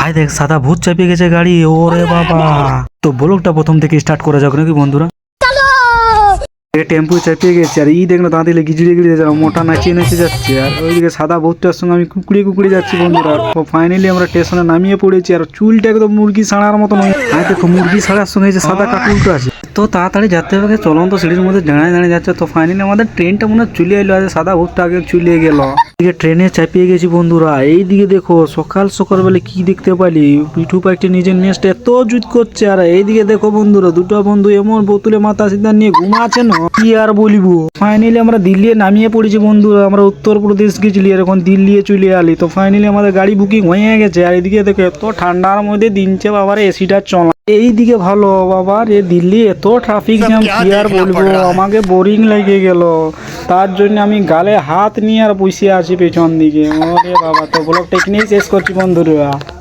আয় দেখ সাদা ভূত চাপিয়ে গেছে গাড়ি, ওরে বাবা। তো ব্লগটা প্রথম থেকে স্টার্ট করা যাক নাকি বন্ধুরা। টেম্পু চাপিয়ে গেছে আর দেখ না দাঁড়িয়ে গিজড়ে গিজড়ে যাও, মোটা নাচিয়ে নাচিয়ে যাচ্ছে আর ওইদিকে সাদা ভূতটার সঙ্গে আমি কুকুড়ে কুকুড়ে যাচ্ছি বন্ধুরা। তো ফাইনালি আমরা স্টেশনে নামিয়ে পড়েছি আর চুলটা একদম মুরগি ছাড়ার মতন। আর দেখো মুরগি ছাড়ার সঙ্গে যে সাদা কাকুলটা আছে, তো তাড়াতাড়ি যেতে হবে, চলন্ত সিঁড়ির মধ্যে দাঁড়ায় দাঁড়িয়ে যাচ্ছে। তো ফাইনালি আমাদের ট্রেনটা মনে হয় চলে এলো, আর সাদা ভূতটা আগে চলে গেল। এদিকে ট্রেনে চাপিয়ে গেছি বন্ধুরা। এইদিকে দেখো সকাল সকাল বেলা কি দেখতে পাইলি, পিঠু পাইটি নিজের নেস্ট এত জুত করছে। আর এইদিকে দেখো বন্ধুরা, দুটো বন্ধু এমন বোতলে মাথা সিদ্ধা নিয়ে ঘুমাচ্ছে না, কি আর বলিব। ফাইনালি আমরা দিল্লি নামিয়ে পড়েছি বন্ধুরা। আমরা উত্তরপ্রদেশ গেছিলি আর এখন দিল্লি চলে আলি। তো ফাইনালি আমাদের গাড়ি বুকিং হয়ে গেছে। আর এদিকে দেখো এত ঠান্ডার মধ্যে দিনছে বাবার এসিটা চলা। এইদিকে ভালো বাবা রে, দিল্লি এত ট্রাফিক জ্যাম কি আর বলবো, আমাকে বোরিং লেগে গেল। তার জন্য আমি গালে হাত নিয়ে আর বসে আছি পেছন দিকে। ওরে বাবা, তো ব্লগটা এখানেই শেষ করছি বন্ধুরা।